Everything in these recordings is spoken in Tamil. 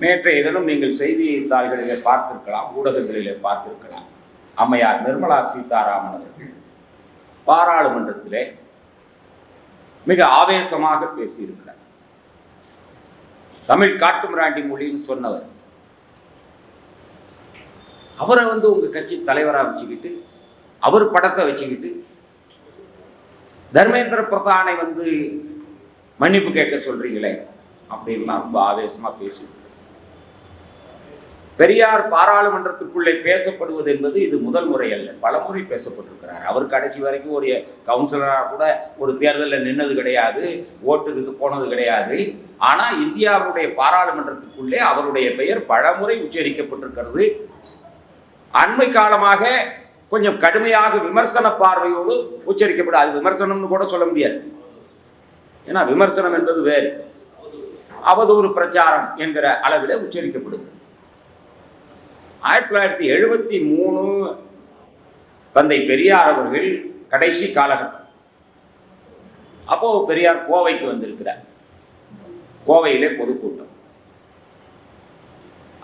நேற்றைய தினம் நீங்கள் செய்தித்தாள்களிலே பார்த்திருக்கலாம், ஊடகங்களிலே பார்த்திருக்கலாம். அம்மையார் நிர்மலா சீதாராமன் அவர்கள் பாராளுமன்றத்திலே மிக ஆவேசமாக பேசியிருக்கிறார். தமிழ் காட்டுமிராண்டி மொழின்னு சொன்னவர். அவரை உங்க கட்சி தலைவராக வச்சுக்கிட்டு, அவர் படத்தை வச்சுக்கிட்டு, தர்மேந்திர பிரதானை மன்னிப்பு கேட்க சொல்றீங்களே அப்படின்லாம் ரொம்ப ஆவேசமா பேசி, பெரியார் பாராளுமன்றத்துக்குள்ளே பேசப்படுவது என்பது இது முதல் முறை அல்ல, பலமுறை பேசப்பட்டிருக்கிறார். அவர் கடைசி வரைக்கும் ஒரு கவுன்சிலராக கூட ஒரு தேர்தலில் நின்னது கிடையாது, ஓட்டுக்கு போனது கிடையாது. ஆனா இந்தியாவுடைய பாராளுமன்றத்துக்குள்ளே அவருடைய பெயர் பலமுறை உச்சரிக்கப்பட்டிருக்கிறது. அண்மை காலமாக கொஞ்சம் கடுமையாக விமர்சன பார்வையோடு உச்சரிக்கப்படும். அது விமர்சனம்னு கூட சொல்ல முடியாது, ஏன்னா விமர்சனம் என்பது வேறு, அவதூறு பிரச்சாரம் என்கிற அளவில் உச்சரிக்கப்படுகிறது. 1973 தந்தை பெரியார் அவர்கள் கடைசி காலகட்டம். அப்போ பெரியார் கோவைக்கு வந்திருக்கிறார். கோவையிலே பொதுக்கூட்டம்.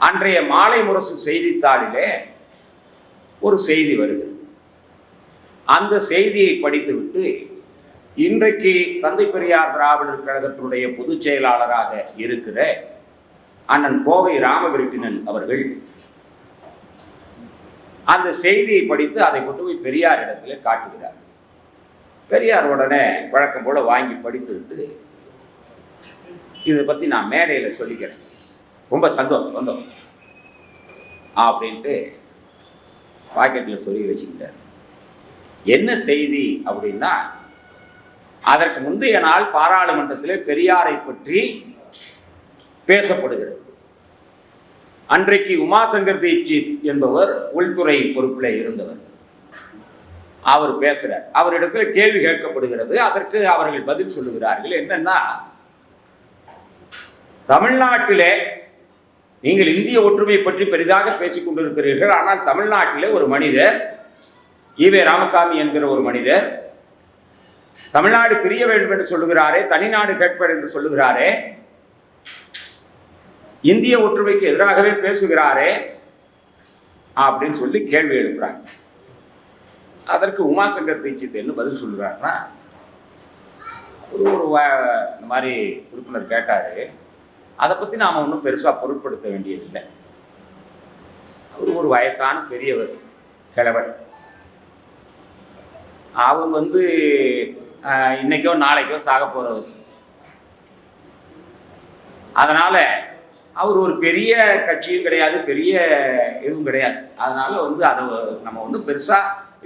அன்றைய மாலை முரசு செய்தித்தாளிலே ஒரு செய்தி வருகிறது. அந்த செய்தியை படித்துவிட்டு இன்றைக்கு தந்தை பெரியார் திராவிடர் கழகத்தினுடைய பொதுச் செயலாளராக இருக்கிற அண்ணன் கோவை ராமகிருஷ்ணன் அவர்கள் அந்த செய்தியை படித்து அதை கொண்டு போய் பெரியார் இடத்துல காட்டுகிறார். பெரியார் உடனே வழக்கம் போல வாங்கி படித்துவிட்டு, இதை பத்தி நான் மேடையில் சொல்லிக்கிறேன், ரொம்ப சந்தோஷம் வந்தோம் அப்படின்ட்டு பாக்கெட்டில் சொல்லி வச்சுக்கிட்டார். என்ன செய்தி அப்படின்னா, அதற்கு முந்தைய நாள் பாராளுமன்றத்திலே பெரியாரை பற்றி பேசப்படுகிறது. அன்றைக்கு உமாசங்கர் தீட்சித் என்பவர் உள்துறை பொறுப்பில் இருந்தவர். அவர் பேசுறார். அவரிடத்துல கேள்வி கேட்கப்படுகிறது. அதற்கு அவர்கள் பதில் சொல்லுகிறார்கள். என்னன்னா, தமிழ்நாட்டிலே நீங்கள் இந்திய ஒற்றுமை பற்றி பெரிதாக பேசிக் கொண்டிருக்கிறீர்கள், ஆனால் தமிழ்நாட்டிலே ஒரு மனிதர் ஈவே ராமசாமி என்கிற ஒரு மனிதர் தமிழ்நாடு பிரிய வேண்டும் என்று சொல்லுகிறாரே, தனிநாடு கேட்பேன் என்று சொல்லுகிறாரே, இந்திய ஒற்றுமைக்கு எதிராகவே பேசுகிறாரே அப்படின்னு சொல்லி கேள்வி எழுப்புறாங்க. அதற்கு உமாசங்கர் தீட்சித் என்ன பதில் சொல்லுறாருன்னா, ஒரு இந்த மாதிரி உறுப்பினர் கேட்டாரு, அதை பத்தி நாம ஒன்றும் பெருசா பொருட்படுத்த வேண்டியதில்லை. அவர் ஒரு வயசான பெரியவர், கிழவர். அவர் இன்னைக்கோ நாளைக்கோ சாக போறவர். அதனால அவர் ஒரு பெரிய கட்சியும் கிடையாது, பெரிய எதுவும் கிடையாது. அதனால அதை நம்ம ஒன்றும் பெருசா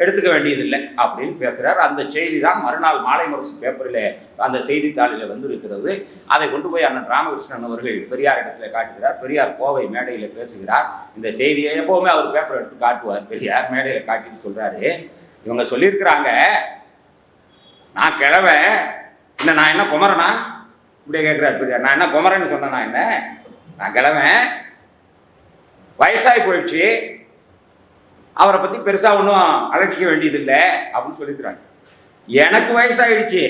எடுத்துக்க வேண்டியதில்லை அப்படின்னு பேசுறார். அந்த செய்தி தான் மறுநாள் மாலை முரசு பேப்பரில் அந்த செய்தித்தாளில் இருக்கிறது. அதை கொண்டு போய் அண்ணன் ராமகிருஷ்ணன் அவர்கள் பெரியார் இடத்துல காட்டுகிறார். பெரியார் கோவை மேடையில் பேசுகிறார். இந்த செய்தியை எப்பவுமே அவர் பேப்பர் எடுத்து காட்டுவார். பெரியார் மேடையில் காட்டிட்டு சொல்றாரு, இவங்க சொல்லியிருக்கிறாங்க, நான் கிழவன், இல்லை நான் என்ன குமரனா இப்படியே கேட்கிறார் பெரியார். நான் என்ன குமரன்னு சொன்னேன்? என்ன, நான் கிழவன், வயசாகி போயிடுச்சு, அவரை பத்தி பெருசா ஒன்றும் அலட்டிக்க வேண்டியதில்லை அப்படின்னு சொல்லிக்கிறாங்க. எனக்கு வயசாயிடுச்சு,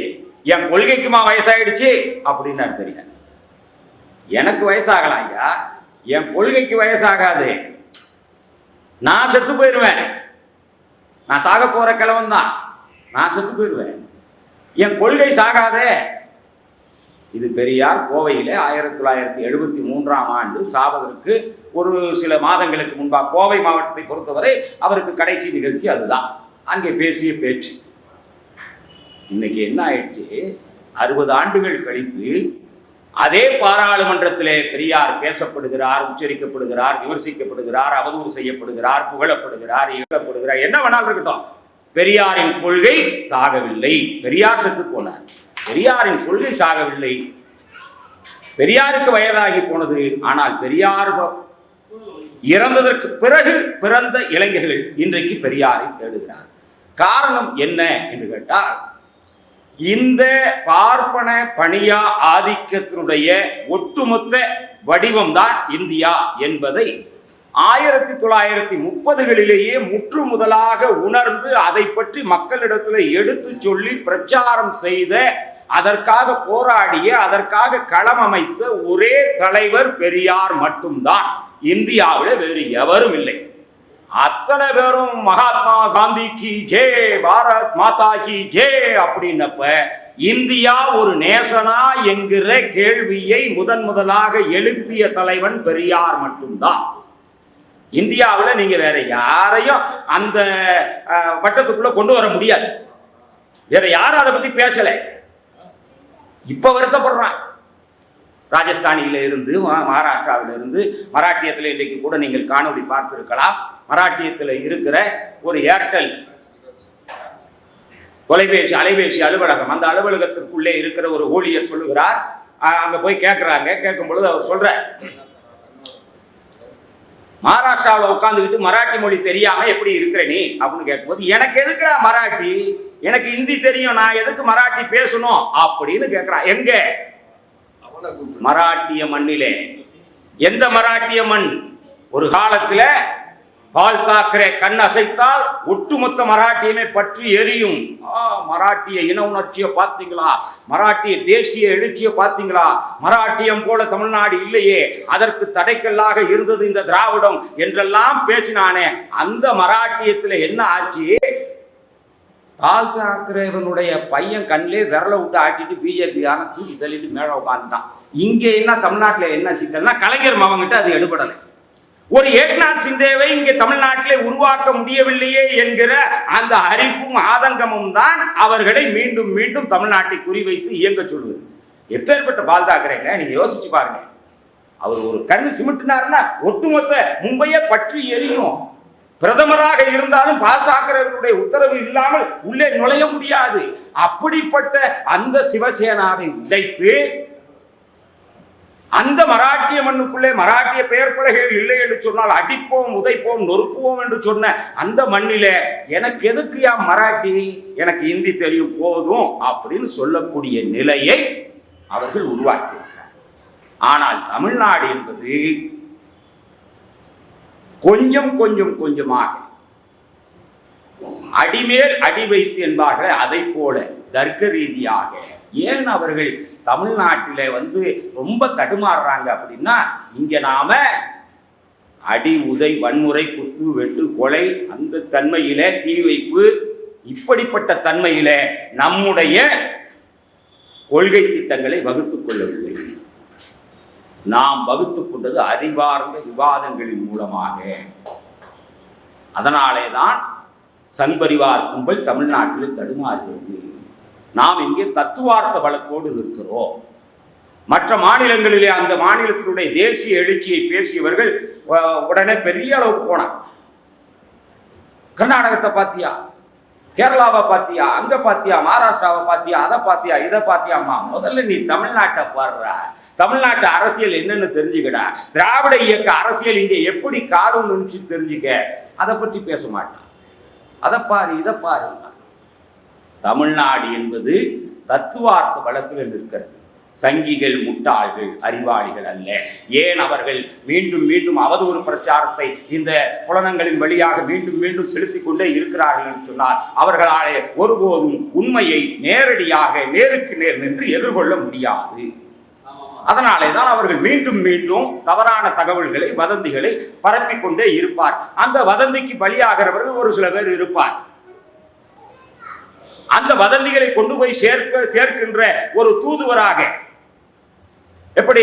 என் கொள்கைக்குமா வயசாயிடுச்சு அப்படின்னாரு பெரியார். எனக்கு வயசாகலாம் ஐயா, என் கொள்கைக்கு வயசாகாது, நான் செத்து போயிடுவேன், நான் சாக போற கிழவன் தான், நான் செத்து போயிடுவேன், என் கொள்கை சாகாதே. இது பெரியார் கோவையிலே 1973ஆம் ஆண்டு சாவதற்கு ஒரு சில மாதங்களுக்கு முன்பாக, கோவை மாவட்டத்தை பொறுத்தவரை அவருக்கு கடைசி நிகழ்ச்சி அதுதான், அங்கே பேசிய பேச்சு. இன்னைக்கு என்ன ஆயிடுச்சு, 60 ஆண்டுகள் கழித்து அதே பாராளுமன்றத்திலே பெரியார் பேசப்படுகிறார், உச்சரிக்கப்படுகிறார், விமர்சிக்கப்படுகிறார், அவதூறு செய்யப்படுகிறார், புகழப்படுகிறார், இழக்கப்படுகிறார், என்ன வேணாலும் இருக்கட்டும். பெரியாரின் கொள்கை சாகவில்லை, பெரியார் செத்து போனார், பெரியாரின் கொள்கை சாகவில்லை. பெரியாருக்கு வயதாகி போனது, ஆனால் பெரியார் இறந்ததற்கு பிறகு பிறந்த இளைஞர்கள் இன்றைக்கு பெரியாரை தேடுகிறார். காரணம் என்ன என்று கேட்டால், இந்த பார்ப்பன பணியா ஆதிக்கத்தினுடைய ஒட்டுமொத்த வடிவம் தான் இந்தியா என்பதை 1930களிலேயே முற்று முதலாக உணர்ந்து அதை பற்றி மக்களிடத்தில் எடுத்து சொல்லி பிரச்சாரம் செய்த அதற்காக போராடிய, அதற்காக களம் அமைத்த ஒரே தலைவர் பெரியார் மட்டும்தான். இந்தியாவில் வேறு எவரும் இல்லை. அத்தனை பேரும் மகாத்மா காந்தி கி ஜே, பாரத் மாதா கி ஜே அப்படின்னப்ப இந்தியா ஒரு நேசனா என்கிற கேள்வியை முதலாக எழுப்பிய தலைவன் பெரியார் மட்டும்தான். இந்தியாவில் நீங்க வேற யாரையும் அந்த வட்டத்துக்குள்ள கொண்டு வர முடியாது. வேற யாரும் அதை பத்தி பேசல. இப்ப வருத்தப்படுறான். ராஜஸ்தானில இருந்து, மகாராஷ்டிராவில இருந்து, மராட்டியத்தில் இன்றைக்கு கூட நீங்கள் காணொலி பார்த்திருக்கலாம். மராட்டியத்தில் இருக்கிற ஒரு ஏர்டெல் அலைபேசி அலுவலகம், அந்த அலுவலகத்திற்குள்ளே இருக்கிற ஒரு ஊழியர் சொல்லுகிறார். அங்க போய் கேட்கிறாங்க. கேட்கும் பொழுது அவர் சொல்ற, மகாராஷ்டிராவில் உட்காந்துக்கிட்டு மராட்டி மொழி தெரியாம எப்படி இருக்கிற நீ அப்படின்னு கேட்கும்போது, எனக்கு எதுக்குடா மராட்டி, எனக்கு ஹிந்தி தெரியும், நான் எதுக்கு மராட்டி பேசணும் அப்படின்னு கேட்கிறான். எங்க? மராட்டிய மண்ணிலே. எந்த மராட்டிய மண்? ஒரு காலத்துல பால் தாக்கரே கண் அசைத்தால் ஒட்டுமொத்த மராட்டியமே பற்றி எரியும். மராட்டிய இன உணர்ச்சியை பார்த்தீங்களா? மராட்டிய தேசிய எழுச்சியை பார்த்தீங்களா? மராட்டியம் போல தமிழ்நாடு இல்லையே, அதற்கு தடைக்கல்லாக இருந்தது இந்த திராவிடம் என்றெல்லாம் பேசினானே. அந்த மராட்டியத்தில் என்ன ஆச்சு? பால் தாக்கரேவனுடைய பையன் கண்ணிலே விரலை விட்டு ஆட்டிட்டு பிஜேபி தூக்கி தள்ளிட்டு மேலே உட்காந்துட்டான். இங்கே என்ன தமிழ்நாட்டில் என்ன சிக்கல்னா, கலைஞர் மகன்கிட்ட அது எடுபடலை. ஒரு ஏக்நாத் சிந்தேவை இங்கே தமிழ்நாட்டிலே உருவாக்க முடியவில்லையே என்கிற அந்த அரிப்பும் ஆதங்கமும் தான் அவர்களை மீண்டும் மீண்டும் தமிழ்நாட்டை குறிவைத்து இயங்க சொல்வது. எப்பேற்பட்ட பால் தாக்கரேங்க, நீங்க யோசிச்சு பாருங்க. அவர் ஒரு கண்ணு சிமிட்டினார்னா ஒட்டுமொத்த மும்பையை பற்றி எரியும். பிரதமராக இருந்தாலும் பால் தாக்கரேவனுடைய உத்தரவு இல்லாமல் உள்ளே நுழைய முடியாது. அப்படிப்பட்ட அந்த சிவசேனாவை உடைத்து அந்த மராட்டிய மண்ணுக்குள்ளே மராட்டிய பெயர் பலகைகள் இல்லை என்று சொன்னால் அடிப்போம், உதைப்போம், நொறுக்குவோம் என்று சொன்ன அந்த மண்ணிலே எனக்கு எதுக்கு மராட்டி, எனக்கு ஹிந்தி தெரியும் போதும் அப்படின்னு சொல்லக்கூடிய நிலையை அவர்கள் உருவாக்கியிருக்கிறார். ஆனால் தமிழ்நாடு என்பது கொஞ்சம் கொஞ்சம் கொஞ்சமாக அடிமேல் அடி வைத்து என்பார்கள். அதை போல தர்க்க ரீதியாக ஏன் அவர்கள் தமிழ்நாட்டில ரொம்ப தடுமாறுறாங்க அப்படின்னா, இங்க நாம அடி உதை வன்முறை குத்து வெட்டு கொலை அந்த தன்மையில தீ வைப்பு இப்படிப்பட்ட தன்மையில நம்முடைய கொள்கை திட்டங்களை வகுத்துக் கொள்ளவில்லை. நாம் வகுத்துக் கொண்டது அறிவார்ந்த விவாதங்களின் மூலமாக. அதனாலே தான் சங்பரிவார் கும்பல் தமிழ்நாட்டில் தடுமாறுகிறது. நாம் இங்கே தத்துவார்த்த பலத்தோடு நிற்கிறோம். மற்ற மாநிலங்களிலே அந்த மாநிலத்தினுடைய தேசிய எழுச்சியை பேசியவர்கள் உடனே பெரிய அளவுக்கு போனாங்க. கர்நாடகத்தை பாத்தியா, கேரளாவை பாத்தியா, அங்க பாத்தியா, மகாராஷ்டிராவை பாத்தியா, அதை பாத்தியா, இதை பாத்தியாமா. முதல்ல நீ தமிழ்நாட்டை பாடுற, தமிழ்நாட்டு அரசியல் என்னன்னு தெரிஞ்சுக்கடா, திராவிட இயக்க அரசியல் இங்க எப்படி காரும் நினைச்சு தெரிஞ்சுக்க. அதை பற்றி பேச மாட்டான். அதை பாரு, இதை பாரு. தமிழ்நாடு என்பது தத்துவார்த்த பலத்தில் இருக்கிறது. சங்கிகள் முட்டாள்கள், அறிவாளிகள் அல்ல. ஏன் அவர்கள் மீண்டும் மீண்டும் அவதூறு பிரச்சாரத்தை இந்த புலனங்களின் வழியாக மீண்டும் மீண்டும் செலுத்திக் கொண்டே இருக்கிறார்கள் என்று சொன்னால், அவர்களாலே ஒருபோதும் உண்மையை நேரடியாக நேருக்கு நேர் நின்று எதிர்கொள்ள முடியாது. அதனாலே தான் அவர்கள் மீண்டும் மீண்டும் தவறான தகவல்களை, வதந்திகளை பரப்பிக்கொண்டே இருப்பார். அந்த வதந்திக்கு பலியாகிறவர்கள் ஒரு சில பேர் இருப்பார். அந்த வதந்திகளை கொண்டு போய் சேர்க்கின்ற ஒரு தூதுவராக, எப்படி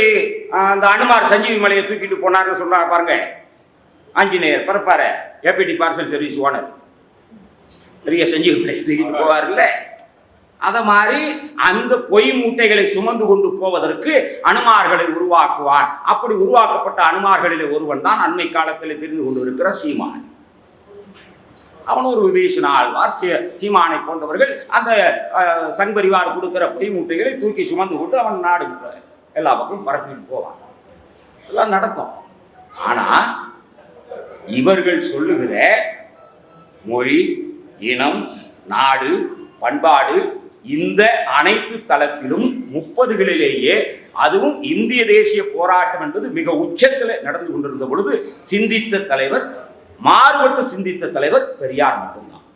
அந்த அனுமார் சஞ்சீவி மலையை தூக்கிட்டு போனார்னு சொன்னார் பாருங்க. ஆஞ்சநேயர் பரப்பாரு, ஏபிடி பார்சல் சர்வீஸ் ஓனர், பெரிய சஞ்சீவி மலையை தூக்கிட்டு போவார் இல்ல. அத மாதிரி அந்த பொய் மூட்டைகளை சுமந்து கொண்டு போவதற்கு அனுமார்களை உருவாக்குவான். அப்படி உருவாக்கப்பட்ட அனுமார்களிலே ஒருவன் தான் அண்மை காலத்தில் தெரிந்து கொண்டு இருக்கிற சீமான். அவன் ஒரு விபீஷண ஆழ்வார், சீமானை போன்றவர்கள் அந்த சங்பரிவார் கொடுக்கிற பொய் மூட்டைகளை தூக்கி சுமந்து கொண்டு அவன் நாடு எல்லா பக்கமும் பரப்பிட்டு போவான். எல்லாம் நடக்கும். ஆனா இவர்கள் சொல்லுகிற மொழி, இனம், நாடு, பண்பாடு இந்த அனைத்து தளத்திலும் 30களிலேயே, அதுவும் இந்திய தேசிய போராட்டம் என்பது மிக உச்சத்தில் நடந்து கொண்டிருந்த பொழுது சிந்தித்த தலைவர், மாறுபட்டு சிந்தித்த தலைவர் பெரியார் மட்டும்தான்.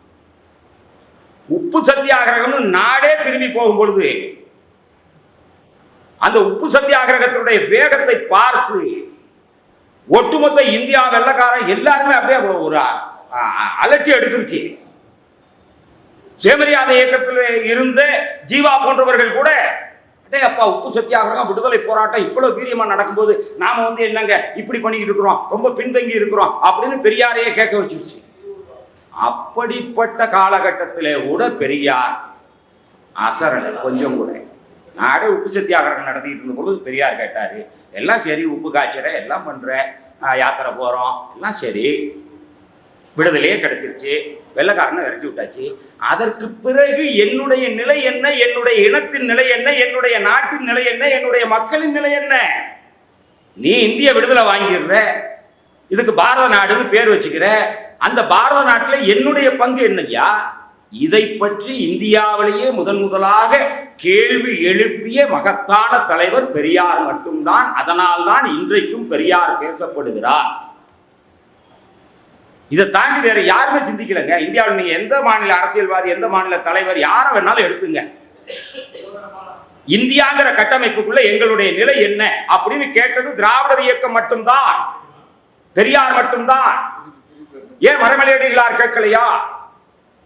உப்பு சத்தியாகிரகம் நாடே திரும்பி போகும் பொழுது அந்த உப்பு சத்தியாகிரகத்தினுடைய வேகத்தை பார்த்து ஒட்டுமொத்த இந்தியா வெள்ளக்காரன் எல்லாருமே அப்படியே ஒரு அலட்டி எடுத்துருச்சு. சுயமரியாதை இயக்கத்தில் இருந்த ஜீவா போன்றவர்கள் கூட அதே அப்பா உப்பு சத்தியாகிரகம் விடுதலை போராட்டம் இவ்வளவு வீரியமா நடக்கும்போது நாம என்னங்க இப்படி பண்ணிக்கிட்டு இருக்கிறோம், ரொம்ப பின்தங்கி இருக்கிறோம் அப்படின்னு பெரியாரையே கேட்க வச்சிருச்சு. அப்படிப்பட்ட காலகட்டத்திலே கூட பெரியார் அசரலை கொஞ்சம் கூட. நாடே உப்பு சத்தியாகிரகம் நடத்திட்டு இருந்த பொழுது பெரியார் கேட்டாரு, எல்லாம் சரி, உப்பு காய்ச்சற எல்லாம் பண்ற, யாத்திரை போறோம், எல்லாம் சரி, விடுதலையே கிடைச்சிருச்சு, வெள்ளக்காரனை விரட்டி விட்டாச்சு. அதற்கு பிறகு என்னுடைய நிலை என்ன, என்னுடைய இனத்தின் நிலை என்ன, என்னுடைய நாட்டின் நிலை என்ன, என்னுடைய மக்களின் நிலை என்ன? நீ இந்திய விடுதலை வாங்கிடுற, இதுக்கு பாரத நாடுன்னு பேர் வச்சுக்கிற, அந்த பாரத நாட்டில் என்னுடைய பங்கு என்னையா? இதை பற்றி இந்தியாவிலேயே முதலாக கேள்வி எழுப்பிய மகத்தான தலைவர் பெரியார் மட்டும்தான். அதனால்தான் இன்றைக்கும் பெரியார் பேசப்படுகிறார். இதை தாண்டி வேற யாருமே சிந்திக்கலங்க. இந்தியாவில் நீங்க எந்த மாநில அரசியல்வாதி, எந்த மாநில தலைவர், யாரை வேணாலும் எடுத்துங்க, இந்தியாங்கிற கட்டமைப்புக்குள்ள எங்களுடைய நிலை என்ன அப்படின்னு கேட்டது திராவிடர் இயக்கம் மட்டும்தான், பெரியார் மட்டும்தான். ஏன் மரமலையடிகளார் கேட்கலையா?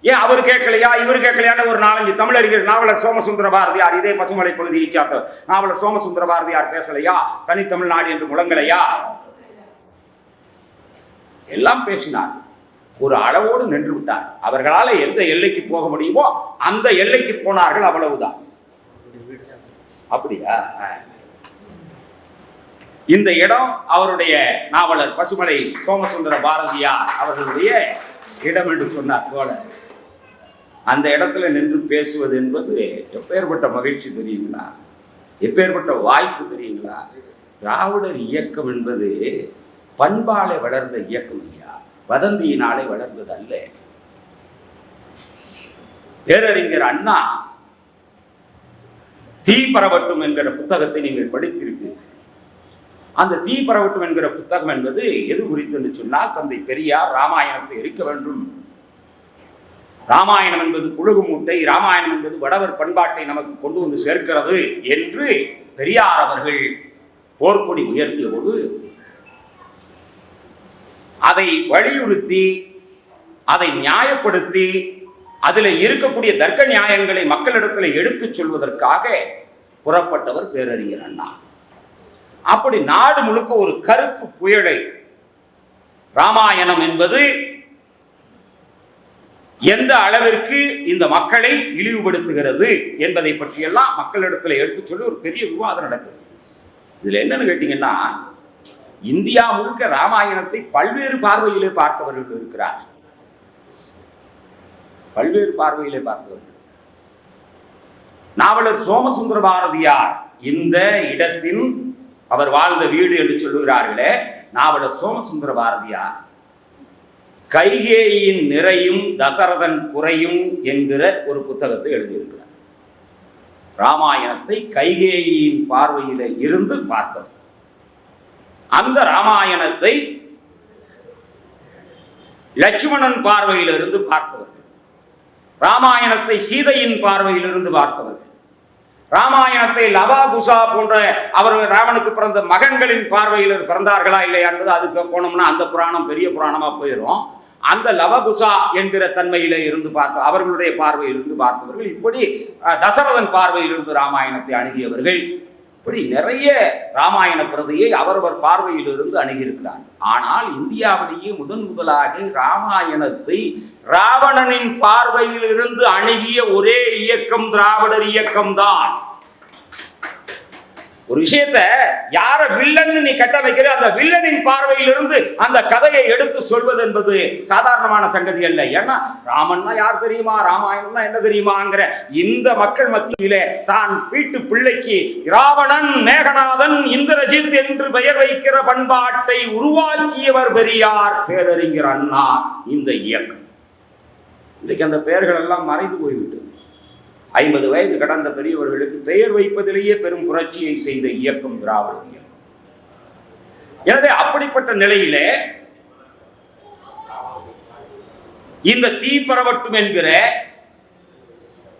ஏன் அவர் கேட்கலையா, இவர் கேட்கலையான்னு ஒரு 4-5 தமிழறிஞர், நாவலர் சோமசுந்தர பாரதியார், இதே பசுமலை பகுதியை சார்ந்த நாவலர் சோமசுந்தர பாரதியார் பேசலையா? தனித்தமிழ்நாடு என்று முழங்கலையா? எல்லாம் பேசினார், ஒரு அளவோடு நின்று விட்டார். அவர்களால் எந்த எல்லைக்கு போக முடியுமோ அந்த எல்லைக்கு போனார்கள், அவ்வளவுதான். அப்படியா? இந்த இடம் அவருடைய நாவலர் பசுமலை சோமசுந்தர பாரதியார் அவர்களுடைய இடம் என்று சொன்னார் தோழர். அந்த இடத்துல நின்று பேசுவது என்பது எப்பேற்பட்ட மகிழ்ச்சி தெரியுங்களா? எப்பேற்பட்ட வாய்ப்பு தெரியுங்களா? திராவிடர் இயக்கம் என்பது பண்பாலே வளர்ந்த இயக்கம் ஐயா, வதந்தியினாலே வளர்ந்தது அல்ல. பேரறிஞர் அண்ணா தீ பரவட்டும் என்கிற புத்தகத்தை நீங்கள் படித்திருப்பீர்கள். அந்த தீ பரவட்டும் என்கிற புத்தகம் என்பது எது குறித்து என்று சொன்னால், தந்தை பெரியார் ராமாயணத்தை எரிக்க வேண்டும், ராமாயணம் என்பது புழுகு மூட்டை, ராமாயணம் என்பது வடவர் பண்பாட்டை நமக்கு கொண்டு வந்து சேர்க்கிறது என்று பெரியார் அவர்கள் போர்க்கொடி உயர்த்திய போது அதை வலியுறுத்தி, அதை நியாயப்படுத்தி, அதில் இருக்கக்கூடிய தர்க்க நியாயங்களை மக்களிடத்தில் எடுத்துச் சொல்வதற்காக புறப்பட்டவர் பேரறிஞர் அண்ணா. அப்படி நாடு முழுக்க ஒரு கருத்து புயலை, ராமாயணம் என்பது எந்த அளவிற்கு இந்த மக்களை இழிவுபடுத்துகிறது என்பதை பற்றியெல்லாம் மக்களிடத்தில் எடுத்துச் சொல்லி ஒரு பெரிய விவாதம் நடக்குது. இதுல என்னன்னு கேட்டீங்கன்னா, இந்தியா முழுக்க ராமாயணத்தை பல்வேறு பார்வையிலே பார்த்தவர்கள் இருக்கிறார். பல்வேறு பார்வையிலே பார்த்தவர்கள். நாவலர் சோமசுந்தர பாரதியார் இந்த இடத்தின் அவர் வாழ்ந்த வீடு என்று சொல்லுகிறார்களே, நாவலர் சோமசுந்தர பாரதியார் கைகேயின் நிறையும் தசரதன் குறையும் என்கிற ஒரு புத்தகத்தை எழுதியிருக்கிறார். ராமாயணத்தை கைகேயின் பார்வையில இருந்து பார்த்தவர். அந்த ராமாயணத்தை லட்சுமணன் பார்வையிலிருந்து பார்த்தவர்கள், ராமாயணத்தை சீதையின் பார்வையிலிருந்து பார்த்தவர்கள், ராமாயணத்தை லவா குசா போன்ற அவர்கள் ராவனுக்கு பிறந்த மகன்களின் பார்வையில் பிறந்தார்களா இல்லையா என்பது அதுக்கு போனோம்னா அந்த புராணம் பெரிய புராணமா போயிடும். அந்த லவகுசா என்கிற தன்மையில இருந்து பார்த்த அவர்களுடைய பார்வையிலிருந்து பார்த்தவர்கள், இப்படி தசரதன் பார்வையிலிருந்து ராமாயணத்தை அணுகியவர்கள், இப்படி நிறைய ராமாயண பிரதியை அவரவர் பார்வையிலிருந்து அணுகியிருக்கிறார். ஆனால் இந்தியாவிலேயே முதலாக ராமாயணத்தை ராவணனின் பார்வையில் இருந்து அணுகிய ஒரே இயக்கம் திராவிடர் இயக்கம்தான். ஒரு விஷயத்த யார வில்லன்னு நீ கட்டமைக்கிற, அந்த வில்லனின் பார்வையிலிருந்து அந்த கதையை எடுத்து சொல்வது என்பது சாதாரணமான சங்கதி அல்ல. ஏன்னா ராமன்னா யார் தெரியுமா, ராமாயணம்னா என்ன தெரியுமாங்கிற இந்த மக்கள் மத்தியிலே தான் வீட்டு பிள்ளைக்கு ராவணன், மேகநாதன், இந்திரஜித் என்று பெயர் வைக்கிற பண்பாட்டை உருவாக்கியவர் பெரியார், பேரறிஞர் அண்ணா. இந்த இயக்கம் இன்றைக்கு அந்த பெயர்கள் எல்லாம் மறைந்து போய்விட்டது. 50 வயது கடந்த பெரியவர்களுக்கு பெயர் வைப்பதிலேயே பெரும் புரட்சியை செய்த இயக்கம் திராவிட இயக்கம். எனவே அப்படிப்பட்ட நிலையிலே இந்த தீ பரவட்டும் என்கிற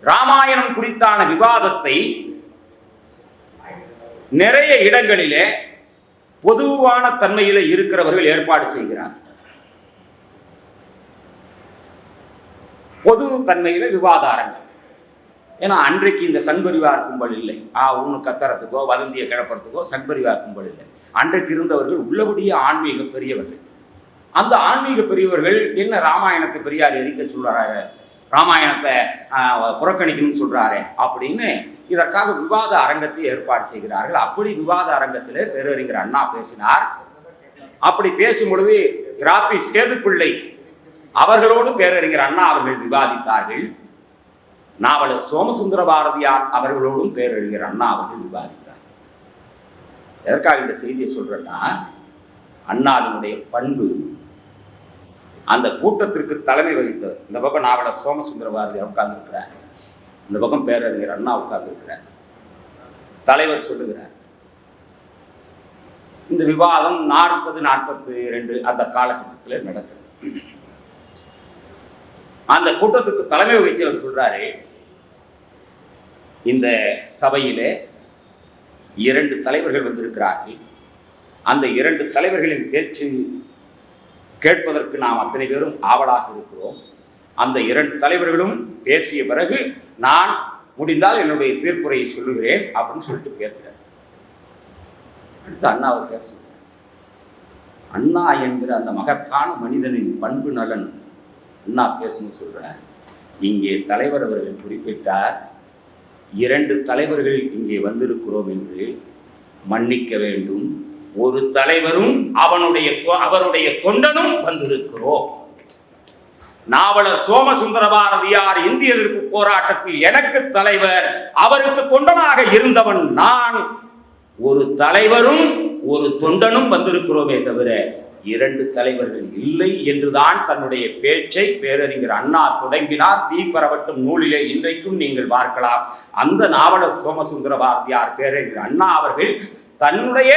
ராமாயணம் குறித்தான விவாதத்தை நிறைய இடங்களிலே பொதுவான தன்மையில இருக்கிறவர்கள் ஏற்பாடு செய்கிறார். பொது தன்மையில விவாதாரங்கள். ஏன்னா அன்றைக்கு இந்த சங்பரிவார் கும்பல் இல்லை. ஒன்று கத்தறதுக்கோ வதந்தியை கிளப்புறதுக்கோ சங்பரிவார் கும்பல் இல்லை. அன்றைக்கு இருந்தவர்கள் உள்ளபடியே ஆன்மீக பெரியவர்கள். அந்த ஆன்மீக பெரியவர்கள் என்ன ராமாயணத்தை பெரியார் எரிக்க சொல்றாரு, ராமாயணத்தை புறக்கணிக்கணும்னு சொல்றாரு அப்படின்னு இதற்காக விவாத அரங்கத்தை ஏற்பாடு செய்கிறார்கள். அப்படி விவாத அரங்கத்தில் பேரறிஞர் அண்ணா பேசினார். அப்படி பேசும் பொழுது ராபி சேதுப்பிள்ளை அவர்களோடு பேரறிஞர் அண்ணா அவர்கள் விவாதித்தார்கள். நாவலர் சோமசுந்தர பாரதியார் அவர்களோடும் பேரறிஞர் அண்ணா அவர்கள் விவாதித்தார். எதற்காக இந்த செய்தியை சொல்றேன்னா, அண்ணாவினுடைய பண்பு, அந்த கூட்டத்திற்கு தலைமை வகித்தவர். இந்த பக்கம் நாவலர் சோமசுந்தர பாரதியார் உட்கார்ந்துருக்கிறார், இந்த பக்கம் பேரறிஞர் அண்ணா உட்கார்ந்துருக்கிறார். தலைவர் சொல்லுகிறார், இந்த விவாதம் 40-42 அந்த காலகட்டத்தில் நடக்குது. அந்த கூட்டத்துக்கு தலைமை வகிச்சவர் சொல்றாரு, இந்த சபையிலே 2 தலைவர்கள் வந்திருக்கிறார்கள். அந்த 2 தலைவர்களின் பேச்சு கேட்பதற்கு நாம் அத்தனை பேரும் ஆவலாக இருக்கிறோம். அந்த 2 தலைவர்களும் பேசிய பிறகு நான் முடிந்தால் என்னுடைய தீர்ப்புரையை சொல்லுகிறேன் அப்படின்னு சொல்லிட்டு பேசுறேன். அடுத்து அண்ணாவை பேசுகிறேன். அண்ணா என்கிற அந்த மகத்தான மனிதனின் பண்பு நலன் அண்ணா பேசணும்னு சொல்றார். இங்கே தலைவர் அவர்கள் குறிப்பிட்டார், 2 தலைவர்கள் இங்கே வந்திருக்கிறோம் என்று மன்னிக்க வேண்டும். ஒரு தலைவரும் அவருடைய தொண்டனும் வந்திருக்கிறோம். நாவலர் சோமசுந்தர பாரதியார் இந்திய எதிர்ப்பு போராட்டத்தில் எனக்கு தலைவர், அவருக்கு தொண்டனாக இருந்தவன் நான். ஒரு தலைவரும் ஒரு தொண்டனும் வந்திருக்கிறோமே தவிர 2 தலைவர்கள் இல்லை என்றுதான் தன்னுடைய பேச்சை பேரறிஞர் அண்ணா தொடங்கினார். தீப்பரவட்டும் நூலிலே இன்றைக்கும் நீங்கள் பார்க்கலாம். அந்த நாவலர் சோமசுந்தர பாரதியார் பேரறிஞர் அண்ணா அவர்கள் தன்னுடைய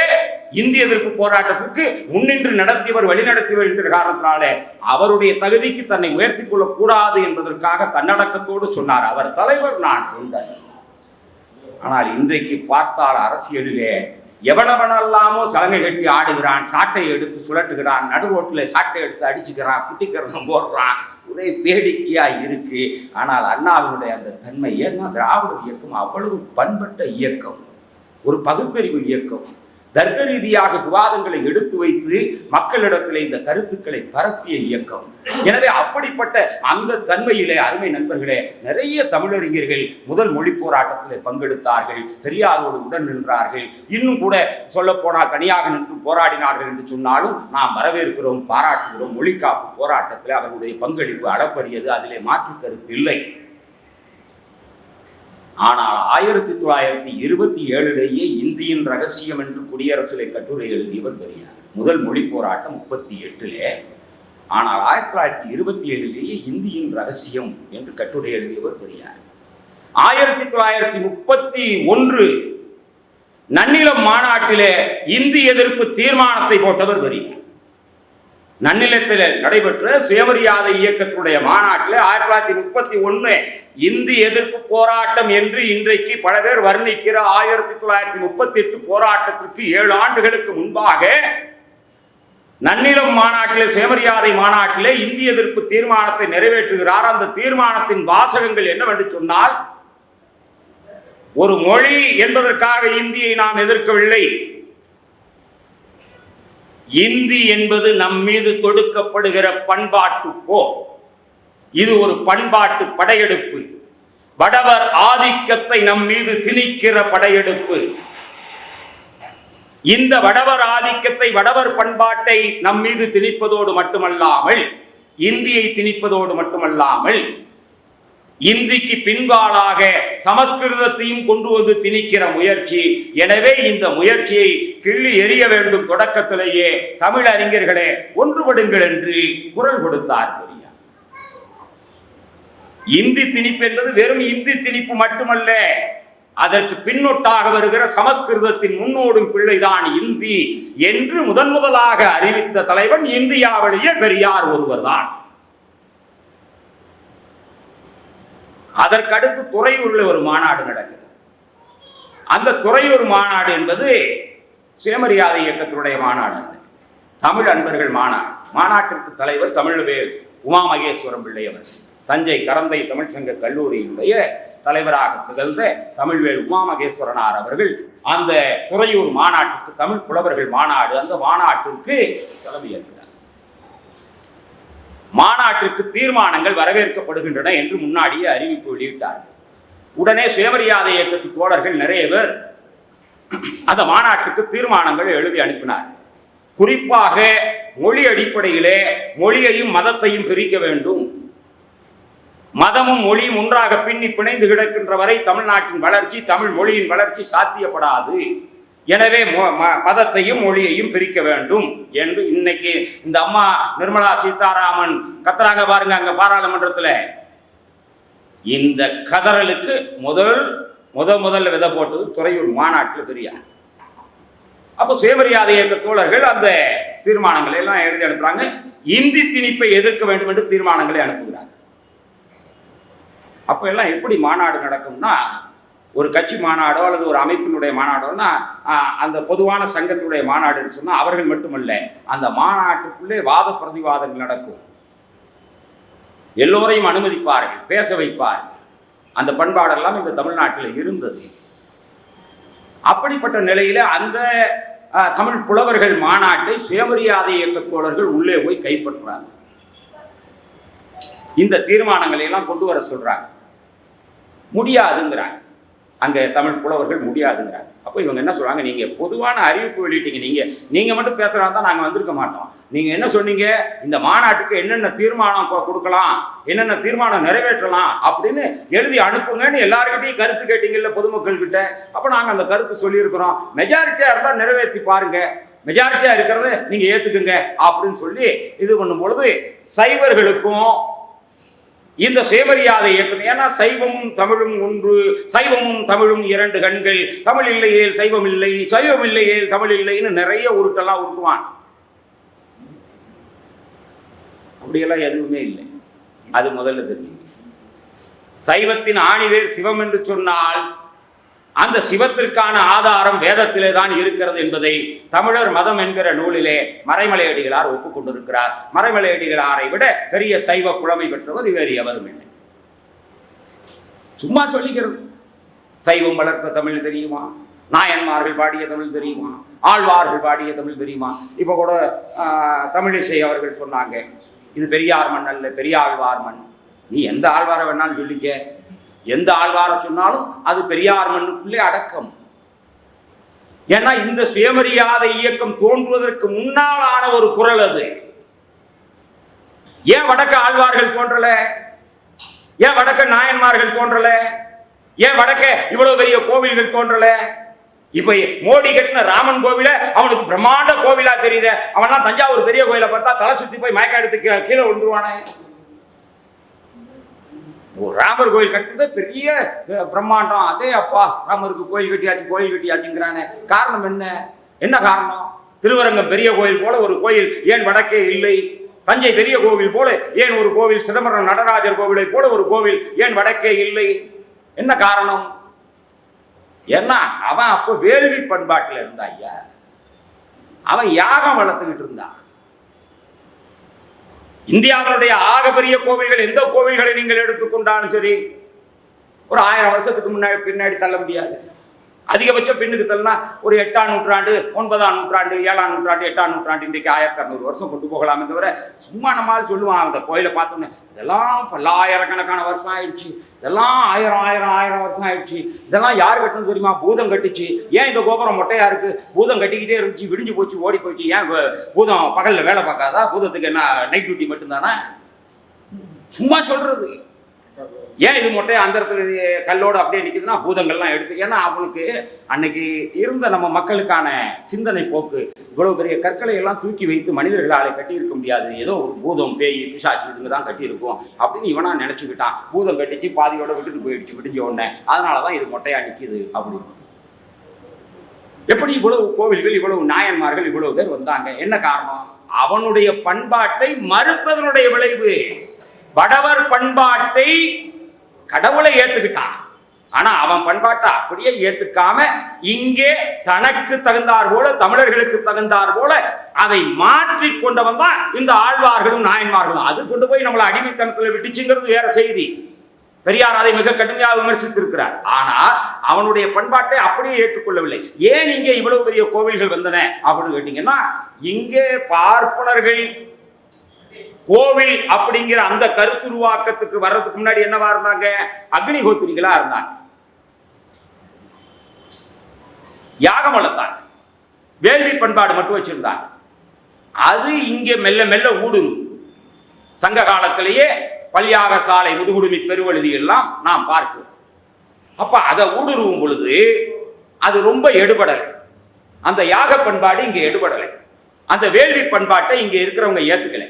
இந்திய எதிர்ப்பு போராட்டத்துக்கு முன்னின்று நடத்தியவர், வழிநடத்தியவர் என்கிற காரணத்தினாலே அவருடைய தகுதிக்கு தன்னை உயர்த்தி கொள்ளக்கூடாது என்பதற்காக தன்னடக்கத்தோடு சொன்னார், அவர் தலைவர், நான் தொண்டன். ஆனால் இன்றைக்கு பார்த்தால் அரசியலிலே எவனவனெல்லாமோ சலங்கை கட்டி ஆடுகிறான், சாட்டை எடுத்து சுழட்டுகிறான், நடு ரோட்டில் சாட்டை எடுத்து அடிச்சுக்கிறான், குட்டிக்கரணம் போடுறான், ஒரே வேடிக்கையா இருக்கு. ஆனால் அண்ணாவினுடைய அந்த தன்மை, ஏன்னா திராவிட இயக்கம் அவ்வளவு பண்பட்ட இயக்கம், ஒரு பகுத்தறிவு இயக்கம், தர்க்க ரீதியாக விவாதங்களை எடுத்து வைத்து மக்களிடத்தில் இந்த கருத்துக்களை பரப்பிய இயக்கம். எனவே அப்படிப்பட்ட அந்த தன்மையிலே அருமை நண்பர்களே, நிறைய தமிழறிஞர்கள் முதல் மொழி போராட்டத்தில் பங்கெடுத்தார்கள், பெரியாரோடு உடன் நின்றார்கள். இன்னும் கூட சொல்ல போனால் தனியாக நின்று போராடினார்கள் என்று சொன்னாலும் நாம் வரவேற்கிறோம், பாராட்டுகிறோம். மொழிக்காப்பு போராட்டத்தில் அவர்களுடைய பங்களிப்பு அளப்பரியது, அதிலே மாற்று கருத்து இல்லை. ஆனால் 1927 இந்தியின் ரகசியம் என்று குடியரசிலே கட்டுரை எழுதியவர் பெரியார். முதல் மொழி போராட்டம் 38. ஆனால் 1927 இந்தியின் ரகசியம் என்று கட்டுரை எழுதியவர் பெரியார். 1931 நன்னிலம் மாநாட்டிலே இந்தி எதிர்ப்பு தீர்மானத்தை போட்டவர் பெரியார். நன்னிலத்தில் நடைபெற்ற சுயமரியாதை இயக்கத்துடைய மாநாட்டில் 1931 இந்தி எதிர்ப்பு போராட்டம் என்று இன்றைக்கு பல பேர் வர்ணிக்கிற 1938 போராட்டத்திற்கு 7 ஆண்டுகளுக்கு முன்பாக நன்னிலம் மாநாட்டிலே, சுயமரியாதை மாநாட்டிலே இந்தி எதிர்ப்பு தீர்மானத்தை நிறைவேற்றுகிறார். அந்த தீர்மானத்தின் வாசகங்கள் என்னவென்று சொன்னால், ஒரு மொழி என்பதற்காக இந்தியை நாம் எதிர்க்கவில்லை. இந்தி என்பது நம் மீது தொடுக்கப்படுகிற பண்பாட்டு போர். இது ஒரு பண்பாட்டு படையெடுப்பு, வடவர் ஆதிக்கத்தை நம் மீது திணிக்கிற படையெடுப்பு. இந்த வடவர் ஆதிக்கத்தை, வடவர் பண்பாட்டை நம் மீது திணிப்பதோடு மட்டுமல்லாமல், இந்தியை திணிப்பதோடு மட்டுமல்லாமல், இந்திக்கு பின்பாலாக சமஸ்கிருதத்தையும் கொண்டு வந்து திணிக்கிற முயற்சி. எனவே இந்த முயற்சியை கிள்ளி எறிய வேண்டும். தொடக்கத்திலேயே தமிழ் அறிஞர்களே ஒன்றுபடுங்கள் என்று குரல் கொடுத்தார் பெரியார். இந்தி திணிப்பு என்பது வெறும் இந்தி திணிப்பு மட்டுமல்ல, அதற்கு பின்னொட்டாக வருகிற சமஸ்கிருதத்தின் முன்னோடும் பிள்ளைதான் இந்தி என்று முதலாக அறிவித்த தலைவன் இந்தியாவிலேயே பெரியார் ஒருவர்தான். அதற்கடுத்து துறையூரில் ஒரு மாநாடு நடக்குது. அந்த துறையூர் மாநாடு என்பது சுயமரியாதை இயக்கத்தினுடைய மாநாடு, தமிழ் அன்பர்கள் மாநாடு. மாநாட்டிற்கு தலைவர் தமிழ்வேல் உமா மகேஸ்வரம் பிள்ளை அவர். தஞ்சை கரந்தை தமிழ்ச்சங்க கல்லூரியினுடைய தலைவராக திகழ்ந்த தமிழ்வேல் உமா மகேஸ்வரனார் அவர்கள் அந்த துறையூர் மாநாட்டுக்கு, தமிழ் புலவர்கள் மாநாடு, அந்த மாநாட்டிற்கு தலைமையேற்கிறார். மாநாட்டிற்கு தீர்மானங்கள் வரவேற்கப்படுகின்றன என்று முன்னாடியே அறிவிப்பு வெளியிட்டார்கள். உடனே சுயமரியாதை இயக்கத்து தோழர்கள் நிறைய பேர் அந்த மாநாட்டுக்கு தீர்மானங்களை எழுதி அனுப்பினார். குறிப்பாக மொழி அடிப்படையிலே மொழியையும் மதத்தையும் பிரிக்க வேண்டும், மதமும் மொழியும் ஒன்றாக பின்னி பிணைந்து கிடக்கின்ற வரை தமிழ்நாட்டின் வளர்ச்சி, தமிழ் மொழியின் வளர்ச்சி சாத்தியப்படாது, எனவே மதத்தையும் மொழியையும் பிரிக்க வேண்டும் என்று இன்னைக்கு இந்த அம்மா நிர்மலா சீதாராமன் கத்துறாங்க பாருங்க அங்க பாராளுமன்றத்தில். இந்த கதறலுக்கு முதல்ல விதை போட்டது துறையூர் மாநாட்டில் பெரியார். அப்போ சுயமரியாதை இயக்க தோழர்கள் அந்த தீர்மானங்களை எல்லாம் எழுதி அனுப்புறாங்க. இந்தி திணிப்பை எதிர்க்க வேண்டும் என்று தீர்மானங்களை அனுப்புகிறாங்க. அப்போ எல்லாம் எப்படி மாநாடு நடக்கும்னா, ஒரு கட்சி மாநாடோ அல்லது ஒரு அமைப்பினுடைய மாநாடோன்னா அந்த பொதுவான சங்கத்தினுடைய மாநாடுன்னு சொன்னால் அவர்கள் மட்டுமல்ல, அந்த மாநாட்டுக்குள்ளே வாத பிரதிவாதங்கள் நடக்கும். எல்லோரையும் அனுமதிப்பார்கள், பேச வைப்பார்கள். அந்த பண்பாடெல்லாம் இந்த தமிழ்நாட்டில் இருந்தது. அப்படிப்பட்ட நிலையில அந்த தமிழ் புலவர்கள் மாநாட்டை சுயமரியாதை இயக்க தோழர்கள் உள்ளே போய் கைப்பற்றுறாங்க. இந்த தீர்மானங்களை எல்லாம் கொண்டு வர சொல்றாங்க. முடியாதுங்கிறாங்க. அங்கே தமிழ் புலவர்கள் முடியாதுங்கிறாங்க. அப்போ இவங்க என்ன சொல்றாங்க, நீங்க பொதுவான அறிவிப்பு வெளியிட்டீங்க, நீங்க மட்டும் பேசுறதா தான் நாங்கள் வந்திருக்க மாட்டோம். நீங்க என்ன சொன்னீங்க, இந்த மாநாட்டுக்கு என்னென்ன தீர்மானம் கொடுக்கலாம், என்னென்ன தீர்மானம் நிறைவேற்றலாம் அப்படின்னு எழுதி அனுப்புங்கன்னு எல்லாருக்கிட்டையும் கருத்து கேட்டீங்கல்ல பொதுமக்கள் கிட்ட. அப்போ நாங்கள் அந்த கருத்து சொல்லியிருக்கிறோம். மெஜாரிட்டியா இருந்தால் நிறைவேற்றி பாருங்க, மெஜாரிட்டியா இருக்கிறத நீங்க ஏத்துக்குங்க அப்படின்னு சொல்லி இது பண்ணும் பொழுது சைவர்களுக்கும் இந்த சுயமரியாதை இயக்கம், ஏன்னா சைவமும் தமிழும் ஒன்று, சைவமும் தமிழும் இரண்டு கண்கள், தமிழ் இல்லையேல் சைவம் இல்லை, சைவம் இல்லையேல் தமிழ் இல்லைன்னு நிறைய உருட்டெல்லாம் உருட்டுவான். அப்படியெல்லாம் எதுவுமே இல்லை. அது முதல்ல தெரியும். சைவத்தின் ஆணிவேர் சிவம் என்று சொன்னால் அந்த சிவத்திற்கான ஆதாரம் வேதத்திலே தான் இருக்கிறது என்பதை தமிழர் மதம் என்கிற நூலிலே மறைமலையடிகளார் ஒப்புக்கொண்டிருக்கிறார். மறைமலையடிகளாரை விட பெரிய சைவ புலமை பெற்றவர் வேறு எவரும் இல்லை. சும்மா சொல்லிக்கிறது. சைவம் வளர்த்த தமிழ் தெரியுமா, நாயன்மார்கள் பாடிய தமிழ் தெரியுமா, ஆழ்வார்கள் பாடிய தமிழ் தெரியுமா. இப்போ கூட தமிழிசை அவர்கள் சொன்னாங்க, இது பெரியார் மண் அல்ல, பெரியாழ்வார் மண். நீ எந்த ஆழ்வாரை வேணாலும் சொல்லிக்க, எந்த ஆழ்வார சொன்னாலும் அது பெரியார் மண்ணுக்குள்ளே அடக்கம். ஏன்னா இந்த சுயமரியாதை இயக்கம் தோன்றுவதற்கு முன்னாலான ஒரு குரல் அது. ஏன் வடக்க ஆழ்வார்கள் தோன்றல, ஏன் வடக்க நாயன்மார்கள் தோன்றல, ஏன் வடக்க இவ்வளவு பெரிய கோவில்கள் தோன்றல. இப்ப மோடி கட்டின ராமன் கோவில அவனுக்கு பிரம்மாண்ட கோவிலா தெரியுது. அவன்லாம் தஞ்சாவூர் பெரிய கோயிலை பார்த்தா தலை சுத்தி போய் மயக்க எடுத்து கீழே விழுந்துருவானே. ராமர் கோயில் கட்டுறது பெரிய பிரம்மாண்டம். அதே அப்பா ராமருக்கு கோயில் கட்டியாச்சுங்கிறானே. காரணம் என்ன? என்ன காரணம்? திருவரங்கம் பெரிய கோயில் போல ஒரு கோயில் ஏன் வடக்கே இல்லை? தஞ்சை பெரிய கோவில் போல ஏன் ஒரு கோவில், சிதம்பரம் நடராஜர் கோவிலை போல ஒரு கோவில் ஏன் வடக்கே இல்லை? என்ன காரணம்? ஏன்னா அவன் அப்போ வேள்வி பண்பாட்டில் இருந்தா ஐயா, அவன் யாகம் வளர்த்துக்கிட்டு இருந்தான். இந்தியாவுடைய ஆகப்பெரிய கோவில்கள் எந்த கோவில்களை நீங்கள் எடுத்துக்கொண்டாலும் சரி, ஒரு 1000 வருஷத்துக்கு பின்னாடி தள்ள முடியாது. அதிகபட்சம் பின்னுக்கு தள்ளனா ஒரு 8ஆம் நூற்றாண்டு, 9ஆம் நூற்றாண்டு, 7ஆம் நூற்றாண்டு, 8ஆம் நூற்றாண்டு, இன்றைக்கு 1600 வருஷம் கொண்டு போகலாமே தவிர சும்மா நம்மளால் சொல்லுவான். அந்த கோயிலை பார்த்தோன்னே இதெல்லாம் பல்லாயிரக்கணக்கான வருஷம் ஆயிடுச்சு, இதெல்லாம் ஆயிரம் வருஷம் ஆயிடுச்சு, இதெல்லாம் யார் கட்டணும் தெரியுமா? பூதம் கட்டிச்சு. ஏன் இந்த கோபுரம் மொட்டையா இருக்கு? பூதம் கட்டிக்கிட்டே இருந்துச்சு, விடிஞ்சு போச்சு, ஓடி போச்சு. ஏன் பூதம் பகல்ல வேலை பார்க்காதா? பூதத்துக்கு என்ன நைட் டியூட்டி மட்டும்தானே? சும்மா சொல்றது. ஏன் இது மொட்டையா அந்த இடத்துல கல்லோடு அப்படியே நிற்குதுன்னா பூதங்கள்லாம் எடுத்து, ஏன்னா அவனுக்கு அன்னைக்கு இருந்த நம்ம மக்களுக்கான சிந்தனை போக்கு, இவ்வளவு பெரிய கற்களை எல்லாம் தூக்கி வைத்து மனிதர்களாலே கட்டியிருக்க முடியாது, ஏதோ ஒரு பூதம் பேய் பிசாசு இதுங்க தான் கட்டியிருக்கும் அப்படின்னு இவனா நினைச்சுக்கிட்டான். பூதம் கட்டிச்சு பாதியோட விட்டுட்டு போயிடுச்சு விடிஞ்ச உடனே, அதனாலதான் இது மொட்டையா நிற்கிது அப்படின்னு. எப்படி இவ்வளவு கோவில்கள், இவ்வளவு நாயன்மார்கள், இவ்வளவு பேர் வந்தாங்க? என்ன காரணம்? அவனுடைய பண்பாட்டை மறுத்ததனுடைய விளைவு. வடவர் பண்பாட்டை கடவுளை ஏத்துக்கிட்டான், ஆனா அவன் பண்பாட்டை அப்படியே ஏத்துக்காம இங்கே தனக்கு தகுந்தார் போல, தமிழர்களுக்கு தகுந்தார் போல அதை மாற்றி கொண்டவன் தான் இந்த ஆழ்வார்களும் நாயன்மார்களும். அது கொண்டு போய் நம்மளை அடிமைத்தனத்தில் விட்டுச்சுங்கிறது வேற செய்தி. பெரியார் அதை மிக கடுமையாக விமர்சித்திருக்கிறார். ஆனால் அவனுடைய பண்பாட்டை அப்படியே ஏற்றுக்கொள்ளவில்லை. ஏன் இங்கே இவ்வளவு பெரிய கோவில்கள் வந்தன அப்படின்னு கேட்டீங்கன்னா, இங்கே பார்ப்பனர்கள் கோவில் அப்படிங்கிற அந்த கருத்துருவாக்கத்துக்கு வர்றதுக்கு முன்னாடி என்னவா இருந்தாங்க? அக்னிஹோத்திரிகளா இருந்தாங்க, யாகம் வளர்த்தாங்க, வேள்வி பண்பாடு மட்டும் வச்சிருந்தாங்க. அது இங்கே மெல்ல மெல்ல ஊடுருவு. சங்க காலத்திலேயே பல்யாக சாலை, முதுகுடுமி பெருவழுதி எல்லாம் நாம் பார்க்கிறோம். அப்ப அதை ஊடுருவும் பொழுது அது ரொம்ப எடுபடலை. அந்த யாக பண்பாடு இங்க எடுபடலை, அந்த வேள்வி பண்பாட்டை இங்க இருக்கிறவங்க ஏத்துக்கல.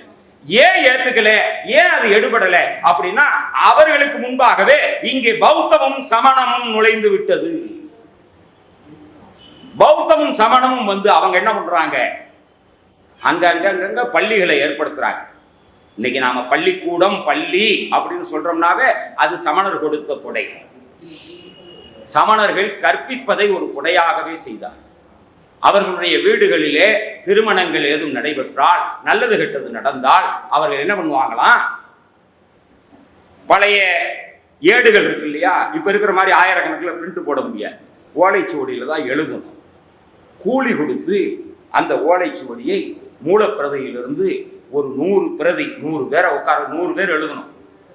ஏன் ஏத்துக்கல, ஏன் அது எடுபடலை அப்படின்னா, அவர்களுக்கு முன்பாகவே இங்கே பௌத்தமும் சமணமும் நுழைந்து விட்டது. பௌத்தமும் சமணமும் வந்து அவங்க என்ன பண்றாங்க, அங்கங்க பள்ளிகளை ஏற்படுத்துறாங்க. இன்னைக்கு நாம பள்ளிக்கூடம், பள்ளி அப்படின்னு சொல்றோம்னாவே அது சமணர் கொடுத்த கொடை. சமணர்கள் கற்பிப்பதை ஒரு கொடையாகவே செய்தார். அவர்களுடைய வீடுகளிலே திருமணங்கள் ஏதும் நடைபெற்றால், நல்லது கெட்டது நடந்தால் அவர்கள் என்ன பண்ணுவாங்களாம், பழைய ஏடுகள் இருக்கு இல்லையா, இப்ப இருக்கிற மாதிரி ஆயிரக்கணக்கில் பிரிண்ட் போட முடியாது, ஓலைச்சுவடியில தான் எழுதணும். கூலி கொடுத்து அந்த ஓலைச்சுவடியை மூலப்பிரதியிலிருந்து ஒரு 100 பிரதி, 100 பேரை உட்கார 100 பேர் எழுதணும்.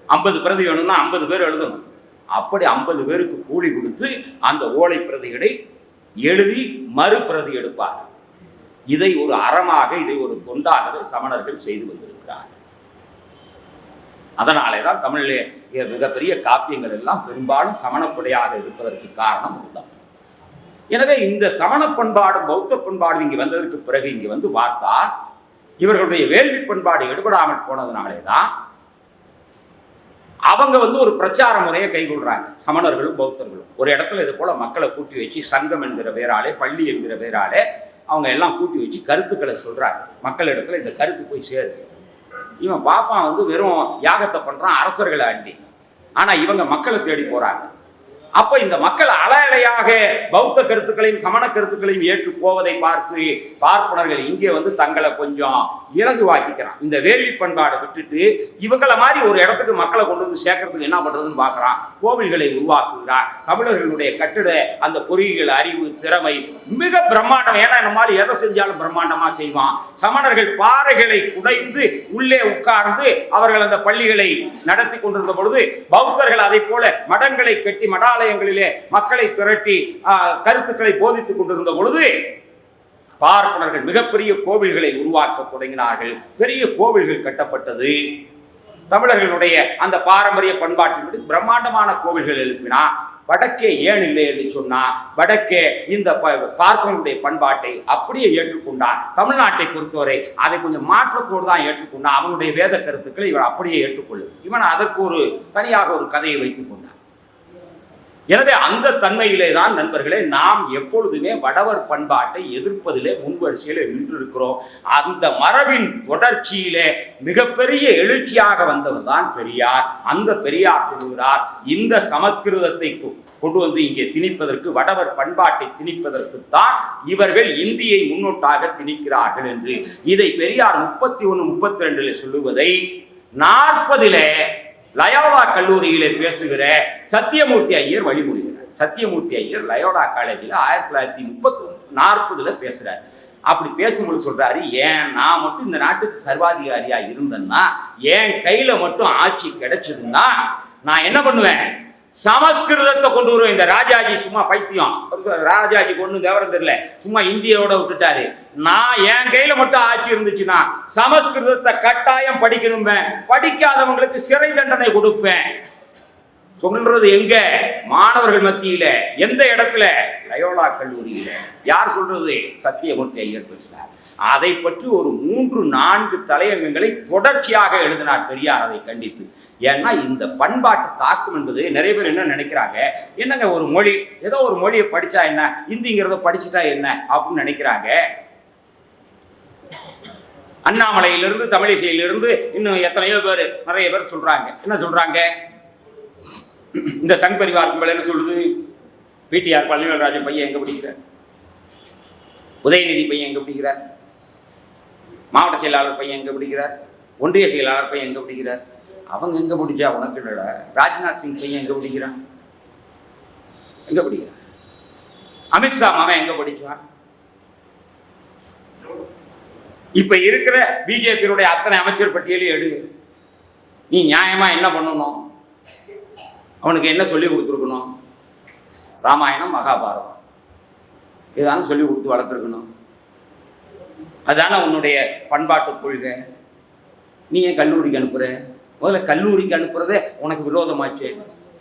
50 பிரதி வேணும்னா 50 பேர் எழுதணும். அப்படி 50 பேருக்கு கூலி கொடுத்து அந்த ஓலை பிரதிகளை எழுதி மறுபிரதி எடுப்பார்கள். இதை ஒரு அறமாக, இதை ஒரு தொண்டாகவே சமணர்கள் செய்து வந்திருக்கிறார்கள். அதனாலேதான் தமிழிலே மிகப்பெரிய காப்பியங்கள் எல்லாம் பெரும்பாலும் சமணப்படையாக இருப்பதற்கு காரணம் இதுதான். எனவே இந்த சமண பண்பாடு, பௌத்த பண்பாடு இங்கு வந்ததற்கு பிறகு இங்கு வந்து பார்த்தா இவர்களுடைய வேள்வி பண்பாடு எடுபடாமல் போனதுனாலே தான் அவங்க வந்து ஒரு பிரச்சார முறையை கைகொள்றாங்க. சமணர்களும் பௌத்தர்களும் ஒரு இடத்துல இது போல மக்களை கூட்டி வச்சு சங்கம் என்கிற பேராலே, பள்ளி என்கிற பேராலே அவங்க எல்லாம் கூட்டி வச்சு கருத்துக்களை சொல்றாங்க. மக்கள் இடத்துல இந்த கருத்து போய் சேருது. இவன் பாப்பான் வந்து வெறும் யாகத்தை பண்றான், அரசர்களை அண்டி. ஆனா இவங்க மக்களை தேடி போறாங்க. அப்ப இந்த மக்கள் அலையலையாக பௌத்த கருத்துக்களையும் சமண கருத்துக்களையும் ஏற்று போவதை பார்த்து பார்ப்பனர்கள் இங்கே வந்து தங்களை கொஞ்சம் இலகுவாக்கிக்கிறான். இந்த வேள்வி பண்பாடை விட்டுட்டு இவங்களை மாதிரி ஒரு இடத்துக்கு மக்களை கொண்டு வந்து சேர்க்கறதுக்கு என்ன பண்றதுன்னு பார்க்கறான். கோவில்களை உருவாக்குகிறான். தமிழர்களுடைய கட்டிட அந்த பொறியியல் அறிவு, திறமை மிக பிரம்மாண்டம். ஏன்னா நம்மால் எதை செஞ்சாலும் பிரம்மாண்டமா செய்வான். சமணர்கள் பாறைகளை குடைந்து உள்ளே உட்கார்ந்து அவர்கள் அந்த பள்ளிகளை நடத்தி கொண்டிருந்த பொழுது, பௌத்தர்கள் அதை போல மடங்களை கட்டி மடாலயங்களிலே மக்களை திரட்டி கருத்துக்களை போதித்துக் கொண்டிருந்த பொழுது பார்ப்பனர்கள் மிகப்பெரிய கோவில்களை உருவாக்க தொடங்கினார்கள். பெரிய கோவில்கள் கட்டப்பட்டது. தமிழர்களுடைய அந்த பாரம்பரிய பண்பாட்டின்படி பிரம்மாண்டமான கோவில்கள் எழுப்பினா. வடக்கே ஏன் இல்லை என்று சொன்னா, வடக்கே இந்த பார்ப்பனர்களுடைய பண்பாட்டை அப்படியே ஏற்றுக்கொண்டார். தமிழ்நாட்டை பொறுத்தவரை அதை கொஞ்சம் மாற்றத்தோடு தான் ஏற்றுக்கொண்டார். அவனுடைய வேத கருத்துக்களை இவன் அப்படியே ஏற்றுக்கொள்ளும். இவன் அதற்கு ஒரு தனியாக ஒரு கதையை வைத்துக் கொண்டார். எனவே அந்த தன்மையிலே தான் நண்பர்களே நாம் எப்பொழுதுமே வடவர் பண்பாட்டை எதிர்ப்பதிலே முன்வரிசையில் நின்றிருக்கிறோம். அந்த மரபின் தொடர்ச்சியிலே மிகப்பெரிய எழுச்சியாக வந்தவர் தான் பெரியார். அந்த பெரியார் சொல்கிறார், இந்த சமஸ்கிருதத்தை கொண்டு வந்து இங்கே திணிப்பதற்கு, வடவர் பண்பாட்டை திணிப்பதற்கு தான் இவர்கள் இந்தியை முன்னோட்டாக திணிக்கிறார்கள் என்று. இதை பெரியார் 31, 32 சொல்லுவதை 40 லயோலா கல்லூரியிலே பேசுகிற சத்தியமூர்த்தி ஐயர் வழிமொழிகிறார். சத்தியமூர்த்தி ஐயர் லயோலா காலேஜில் 1940 பேசுறாரு. அப்படி பேசும்போது சொல்றாரு, ஏன் நான் மட்டும் இந்த நாட்டுக்கு சர்வாதிகாரியா இருந்தேன்னா, என் கையில மட்டும் ஆட்சி கிடைச்சதுன்னா நான் என்ன பண்ணுவேன், சமஸ்கிருதத்தை கொண்டு வருவேன். இந்த ராஜாஜி சும்மா பைத்தியம், ராஜாஜி கொண்டு விவரம் தெரியல, சும்மா இந்தியோட விட்டுட்டாரு. நான் என் கையில மட்டும் ஆட்சி இருந்துச்சுன்னா சமஸ்கிருதத்தை கட்டாயம் படிக்கணுமே, படிக்காதவங்களுக்கு சிறை தண்டனை கொடுப்பேன். சொல்றது எங்க? மாணவர்கள் மத்தியில. எந்த இடத்துல? லயோலா கல்லூரியில. யார் சொல்றது? சத்தியமூர்த்தி ஐயர் பேசினார். அதை பற்றி ஒரு 3-4 தலையங்கங்களை தொடர்ச்சியாக எழுதினார் பெரியார் அதை கண்டித்து. ஏன்னா இந்த பண்பாட்டு தாக்கம் என்பது நிறைய பேர் என்ன நினைக்கிறாங்க, என்னங்க ஒரு மொழி, ஏதோ ஒரு மொழியை படிச்சா என்ன, இந்திங்கிறத படிச்சுட்டா என்ன அப்படின்னு நினைக்கிறாங்க. அண்ணாமலையிலிருந்து தமிழிசையிலிருந்து இன்னும் எத்தனையோ பேர், நிறைய பேர் சொல்றாங்க. என்ன சொல்றாங்க? இந்த சங் பரிவார் கும்பல் என்ன சொல்லுது? பிடிஆர் பழனிவேல்ராஜன் பையன் எங்க படிக்கிறார்? உதயநிதி பையன் எங்க படிக்கிறார்? மாவட்ட செயலாளர் பையன் எங்க படிக்கிறார்? ஒன்றிய செயலாளர் பையன் எங்க படிக்கிறார்? அவங்க எங்க பிடிச்சா உனக்கு இல்லடா. ராஜ்நாத் சிங் பையன் எங்க படிக்கிறான்? எங்க படிக்கிறான்? அமித்ஷா மாவன் எங்க படிச்சான்? இப்ப இருக்கிற பிஜேபியுடைய அத்தனை அமைச்சர் பட்டியலையும் எடு. நீ நியாயமா என்ன பண்ணணும்? அவனுக்கு என்ன சொல்லி கொடுத்துருக்கணும்? ராமாயணம் மகாபாரதம் இதான சொல்லி கொடுத்து வளர்த்துருக்கணும். அதான உன்னுடைய பண்பாட்டு கொள்கை. நீ ஏன் கல்லூரிக்கு அனுப்புற? முதல்ல கல்லூரிக்கு அனுப்புறதே உனக்கு விரோதமாச்சு,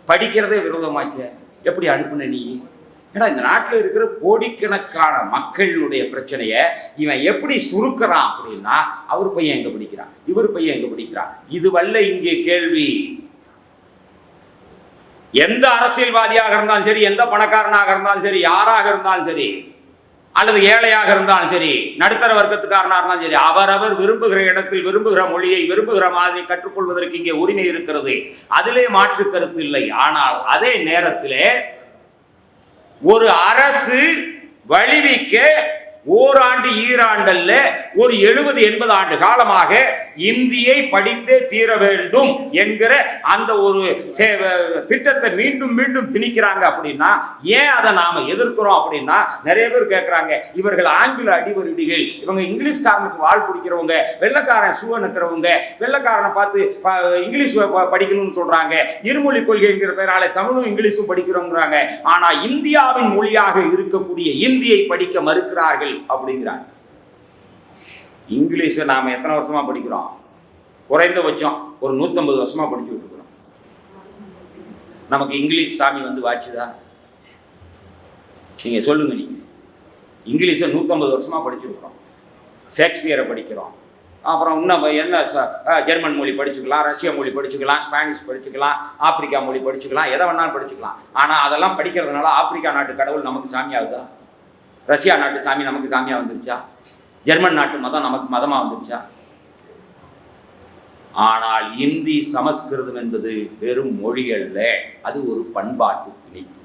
படிக்கிறதே விரோதமாச்சு. எப்படி அனுப்புன நீ? ஏன்னா இந்த நாட்டில் இருக்கிற கோடிக்கணக்கான மக்களுடைய பிரச்சனைய இவன் எப்படி சுருக்கிறான் அப்படின்னா, அவர் பையன் எங்க படிக்கிறான், இவர் பையன் எங்க படிக்கிறான், இதுவல்ல இங்கே கேள்வி. எந்த அரசியல்வாதியாக இருந்தாலும் சரி, எந்த பணக்காரனாக இருந்தாலும் சரி, யாராக இருந்தாலும் சரி, அல்லது ஏழையாக இருந்தாலும் சரி, நடுத்தர வர்க்கத்துக்காரனாக இருந்தாலும் சரி, அவரவர் விரும்புகிற இடத்தில் விரும்புகிற மொழியை விரும்புகிற மாதிரி கற்றுக்கொள்வதற்கு இங்கே உரிமை இருக்கிறது. அதிலே மாற்று கருத்து இல்லை. ஆனால் அதே நேரத்திலே ஒரு அரசு வலிவிக்க ஓராண்டு ஈராண்டல்ல ஒரு 70-80 ஆண்டு காலமாக இந்தியை படித்தே தீர வேண்டும் என்கிற அந்த ஒரு திட்டத்தை மீண்டும் மீண்டும் திணிக்கிறாங்க. அப்படின்னா ஏன் அதை நாம எதிர்க்கிறோம் அப்படின்னா, நிறைய பேர் கேட்கிறாங்க, இவர்கள் ஆங்கில அடிவருடிகள், இவங்க இங்கிலீஷ்காரனுக்கு வாழ் பிடிக்கிறவங்க, வெள்ளைக்காரன் சூ நிற்கிறவங்க, வெள்ளைக்காரனை பார்த்து இங்கிலீஷ் படிக்கணும்னு சொல்றாங்க, இருமொழி கொள்கைங்கிற பேரால தமிழும் இங்கிலீஷும் படிக்கிறோங்கிறாங்க. ஆனா இந்தியாவின் மொழியாக இருக்கக்கூடிய இந்தியை படிக்க மறுக்கிறார்கள் அப்படிங்கிறாங்க. இங்கிலீஷை நாம எத்தனை வருஷமா படிக்கிறோம்? குறைந்தபட்சம் ஒரு 150 வருஷமா படிச்சுட்டு இருக்கிறோம். நமக்கு இங்கிலீஷ் சாமி வந்து வாச்சுதா? நீங்க சொல்லுங்க. நீங்க இங்கிலீஷை 150 வருஷமா படிச்சிருக்கிறோம். ஷேக்ஸ்பியரை படிக்கிறோம். அப்புறம் இன்னும் என்ன ஜெர்மன் மொழி படிச்சுக்கலாம், ரஷ்ய மொழி படிச்சுக்கலாம், ஸ்பானிஷ் படிச்சுக்கலாம், ஆப்பிரிக்கா மொழி படிச்சுக்கலாம், எதை வேணாலும் படிச்சுக்கலாம். ஆனால் அதெல்லாம் படிக்கிறதுனால ஆப்பிரிக்கா நாட்டு கடவுள் நமக்கு சாமி ஆகுதா? ரஷ்யா நாட்டு சாமி நமக்கு சாமியா வந்துருச்சா? ஜெர்மன் நாட்டு மதம் நமக்கு மதமா வந்துருச்சா? ஆனால் இந்தி சமஸ்கிருதம் என்பது வெறும் மொழி அல்ல, அது ஒரு பண்பாட்டு திணிப்பு.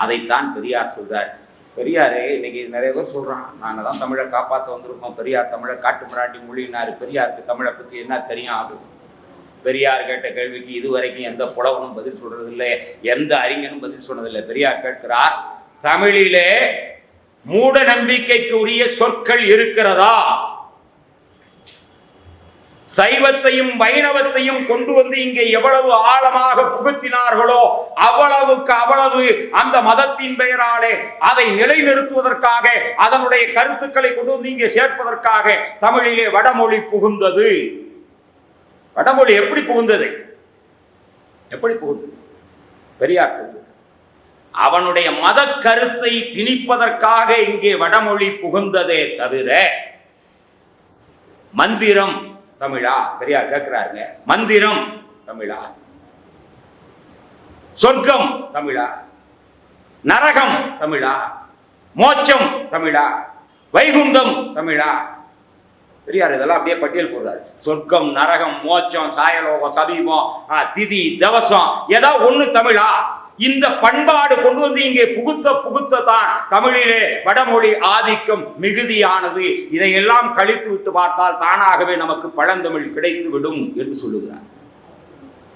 அதைத்தான் பெரியார் சொல்றார். பெரியாரே இன்னைக்கு நிறைய பேர் சொல்றான், நாங்கள் தான் தமிழை காப்பாற்ற வந்திருக்கோம், பெரியார் தமிழை காட்டு மிராட்டி மொழினாரு, பெரியாருக்கு தமிழை பற்றி என்ன தெரியும் ஆகும். பெரியார் கேட்ட கேள்விக்கு இதுவரைக்கும் எந்த புலவனும் பதில் சொல்றதில்லை, எந்த அறிஞனும் பதில் சொன்னதில்லை. பெரியார் கேட்கிறார், தமிழிலே மூட நம்பிக்கைக்கு உரிய சொற்கள் இருக்கிறதா? சைவத்தையும் வைணவத்தையும் கொண்டு வந்து இங்கே எவ்வளவு ஆழமாக புகுத்தினார்களோ அவ்வளவுக்கு அவ்வளவு அந்த மதத்தின் பெயராலே அதை நிலைநிறுத்துவதற்காக, அதனுடைய கருத்துக்களை கொண்டு வந்து இங்கே சேர்ப்பதற்காக தமிழிலே வடமொழி புகுந்தது. வடமொழி எப்படி புகுந்தது? எப்படி புகுந்தது? பெரியார் சொல்லுது, அவனுடைய மத கருத்தை திணிப்பதற்காக இங்கே வடமொழி புகுந்ததே தவிர மந்திரம் தமிழா? பெரியார் கேட்கிறாருங்க, மந்திரம் தமிழா? சொர்க்கம் தமிழா? நரகம் தமிழா? மோட்சம் தமிழா? வைகுந்தம் தமிழா? பெரியார் இதெல்லாம் அப்படியே பட்டியல் போடுறாரு. சொர்க்கம், நரகம், மோட்சம், சாயலோகம், சமீபம், திதி, தவசம், ஏதாவது ஒண்ணு தமிழா? இந்த பண்பாடு கொண்டு வந்து இங்கே புகுத்தத்தான் தமிழிலே வடமொழி ஆதிக்கம் மிகுதியானது. இதையெல்லாம் கழித்து விட்டு பார்த்தால் தானாகவே நமக்கு பழந்தமிழ் கிடைத்து விடும் என்று சொல்லுகிறார்.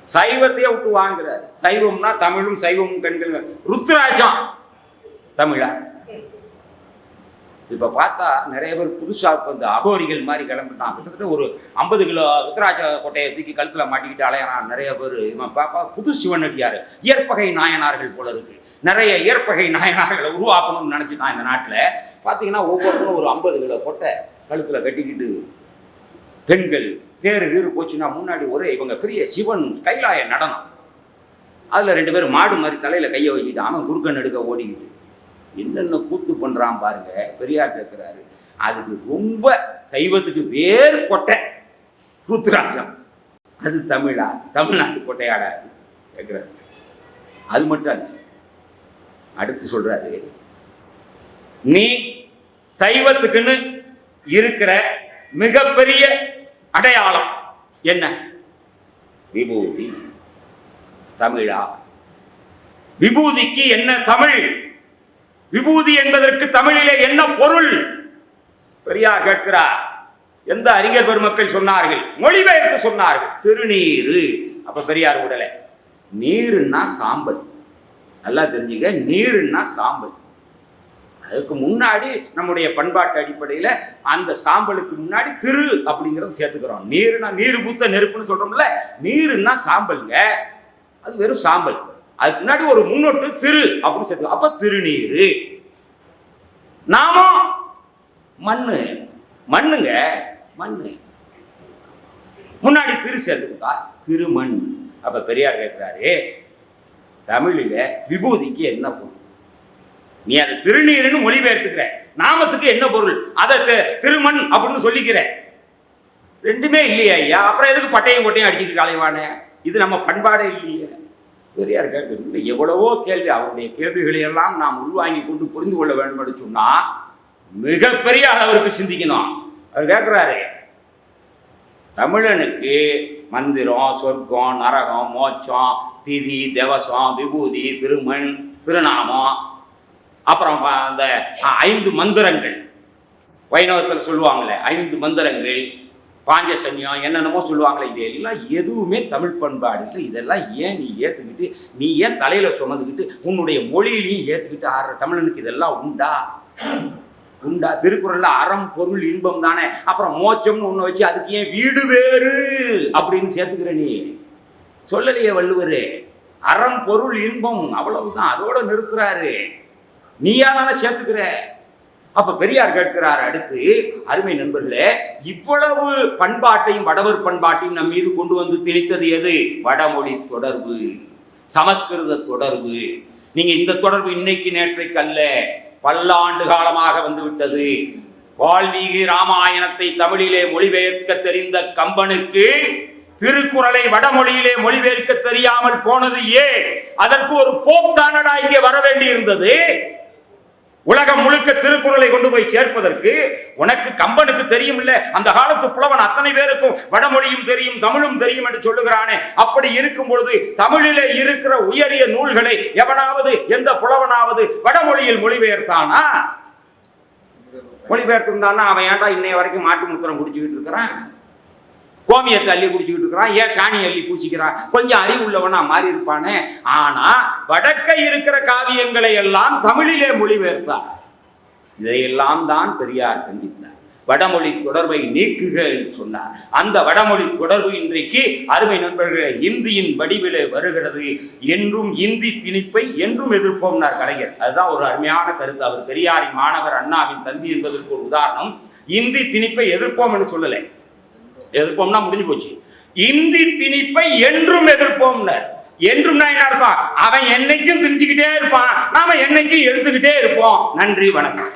சைவத்தையே விட்டு வாங்குறார். சைவம்னா தமிழும் சைவமும் கண்கள். ருத்ராஜம் தமிழா? இப்ப பார்த்தா நிறைய பேர் புதுசா இந்த அகோரிகள் மாதிரி கிளம்பிட்டான். கிட்டத்தட்ட ஒரு 50 கிலோ ருத்ராஜ கோட்டையை தூக்கி கழுத்துல மாட்டிக்கிட்டு அலையறான் நிறைய பேர். இவன் பாப்பா புது சிவனடியாரு, இயற்பகை நாயனார்கள் போல இருக்கு. நிறைய இயற்பகை நாயனார்களை உருவாக்கணும்னு நினைச்சிட்டான் இந்த நாட்டுல. பாத்தீங்கன்னா ஒவ்வொருத்தரும் ஒரு 50 கிலோ கொட்டை கழுத்துல கட்டிக்கிட்டு, பெண்கள் தேர் கீறு போச்சுன்னா முன்னாடி ஒரே இவங்க பெரிய சிவன் கைலாய நடனம். அதுல 2 பேரும் மாடு மாதிரி தலையில கையை வச்சுக்கிட்டு அவன் குறுக்கன் எடுக்க ஓடிக்கிட்டு என்னென்ன கூத்து பண்றான் பாருங்க. பெரியார் கேட்கிறாரு, அதுக்கு ரொம்ப சைவத்துக்கு வேறு கொட்டை ருத்ராஜம், அது தமிழா? தமிழ்நாட்டு கொட்டையாடா கேட்கிறாரு. அது மட்டும் அல்ல, அடுத்து சொல்றாரு, நீ சைவத்துக்குன்னு இருக்கிற மிகப்பெரிய அடையாளம் என்ன? விபூதி தமிழா? விபூதிக்கு என்ன தமிழ்? விபூதி என்பதற்கு தமிழிலே என்ன பொருள்? பெரியார் கேட்கிறார். எந்த அறிஞர் பெருமக்கள் சொன்னார்கள்? மொழிபெயர்த்து சொன்னார்கள். திருநீரு. அப்ப பெரியார் உடலை நீருன்னா சாம்பல். நல்லா தெரிஞ்சுக்க, நீருன்னா சாம்பல். அதுக்கு முன்னாடி நம்முடைய பண்பாட்டு அடிப்படையில் அந்த சாம்பலுக்கு முன்னாடி திரு அப்படிங்கிறத சேர்த்துக்கிறோம். நீருன்னா நீர் பூத்த நெருப்புன்னு சொல்றோம்ல, நீருன்னா சாம்பல்ங்க. அது வெறும் சாம்பல். அதுக்கு முன்னாடி ஒரு முன்னொட்டு திரு அப்படின்னு சேர்த்து, அப்ப திருநீரு. நாமும் மண்ணு. மண்ணுங்க, மண்ணு. முன்னாடி திரு சேர்த்துக்கிட்டா திருமண். அப்ப பெரியார் கேட்கிறாரு, தமிழில விபூதிக்கு என்ன பொருள்? நீ அதை திருநீர்னு மொழிபெயர்த்துக்கிற, நாமத்துக்கு என்ன பொருள்? அதை திருமண் அப்படின்னு சொல்லிக்கிற. ரெண்டுமே இல்லையா ஐயா? அப்புறம் எதுக்கு பட்டையும் கொட்டையும் அடிச்சுட்டு கலைவான? இது நம்ம பண்பாடே இல்லையே. பெரியார் கேட்க எவ்வளவோ கேள்வி. அவருடைய கேள்விகளை எல்லாம் நாம் உள்வாங்கி கொண்டு புரிந்து கொள்ள வேண்டும் என்று சொன்னா மிகப்பெரிய அளவிற்கு சிந்திக்கணும். அவர் கேட்கிறாரு, தமிழனுக்கு மந்திரம், சொர்க்கம், நரகம், மோட்சம், திதி, தேவசம், விபூதி, திருமண், திருநாமம், அப்புறம் அந்த 5 மந்திரங்கள் வைணவத்தில் சொல்லுவாங்களே 5 மந்திரங்கள், பாஞ்சசன்யம், என்னென்னமோ சொல்லுவாங்களே, இது எல்லாம் எதுவுமே தமிழ் பண்பாடு இல்லை. இதெல்லாம் ஏன் நீ ஏற்றுக்கிட்டு, நீ ஏன் தலையில சுமந்துக்கிட்டு உன்னுடைய மொழியிலையும் ஏற்றுக்கிட்டு ஆடுற? தமிழனுக்கு இதெல்லாம் உண்டா? உண்டா? திருக்குறள்ல அறம் பொருள் இன்பம் தானே. அப்புறம் மோட்சம்னு ஒண்ணு வச்சு அதுக்கு ஏன் வீடு வேறு அப்படின்னு சேர்த்துக்கிற? நீ சொல்லலையே வள்ளுவர். அறம் பொருள் இன்பம் அவ்வளவுதான், அதோட நிறுத்துறாரு. நீயா தானே சேர்த்துக்கிற? அப்ப பெரியார் கேட்கிறார் அடுத்து, அருமை நண்பர்களே, இவ்வளவு பண்பாட்டையும் வடவர் பண்பாட்டையும் நம் மீது கொண்டு வந்து திணித்தது எது? வடமொழி தொடர்பு, சமஸ்கிருத தொடர்பு. நீங்க இந்த தொடர்பு இன்னைக்கு நேற்றைக்கு அல்ல, பல்லாண்டு காலமாக வந்துவிட்டது. வால்மீகி ராமாயணத்தை தமிழிலே மொழிபெயர்க்க தெரிந்த கம்பனுக்கு திருக்குறளை வடமொழியிலே மொழிபெயர்க்க தெரியாமல் போனது ஏன்? அதற்கு ஒரு போப்தானடா இங்கே வர வேண்டி இருந்தது. உலகம் முழுக்க திருக்குறளை கொண்டு போய் சேர்ப்பதற்கு உனக்கு கம்பனுக்கு தெரியும் இல்ல? அந்த காலத்து புலவன் அத்தனை பேருக்கும் வடமொழியும் தெரியும், தமிழும் தெரியும் என்று சொல்லுகிறானே. அப்படி இருக்கும் பொழுது தமிழிலே இருக்கிற உயரிய நூல்களை எவனாவது, எந்த புலவனாவது வடமொழியில் மொழிபெயர்த்தானா? மொழிபெயர்த்திருந்தானா அவன் ஏன்டா இன்னைய வரைக்கும் மாட்டு முத்திரம் குடிச்சுக்கிட்டு இருக்கிறான்? கோமியத்தை அள்ளி குடிச்சுக்கிட்டு இருக்கிறான்? ஏன் சாணி அள்ளி பூச்சிக்கிறான்? கொஞ்சம் அறிவு உள்ளவனா மாறி இருப்பானே. ஆனா வடக்க இருக்கிற காவியங்களை எல்லாம் தமிழிலே மொழிபெயர்த்தார். இதையெல்லாம் தான் பெரியார் கண்டித்தார். வடமொழி தொடர்பை நீக்குக என்று சொன்னார். அந்த வடமொழி தொடர்பு இன்றைக்கு அருமை நண்பர்களே இந்தியின் வடிவிலே வருகிறது. என்றும் இந்தி திணிப்பை என்றும் எதிர்ப்போம்னார் கலைஞர். அதுதான் ஒரு அருமையான கருத்து. அவர் பெரியாரின் மாணவர், அண்ணாவின் தம்பி என்பதற்கு ஒரு உதாரணம். இந்தி திணிப்பை எதிர்ப்போம் என்று சொல்லலை. எதிர்ப்போம்னா முடிஞ்சு போச்சு. இந்தி திணிப்பை என்றும் எதிர்ப்போம்னு. என்றும் என்ன அர்த்தம்? அவன் என்னைக்கும் திணிச்சுக்கிட்டே இருப்பான், நாம என்னைக்கும் எதிர்த்துக்கிட்டே இருப்போம். நன்றி, வணக்கம்.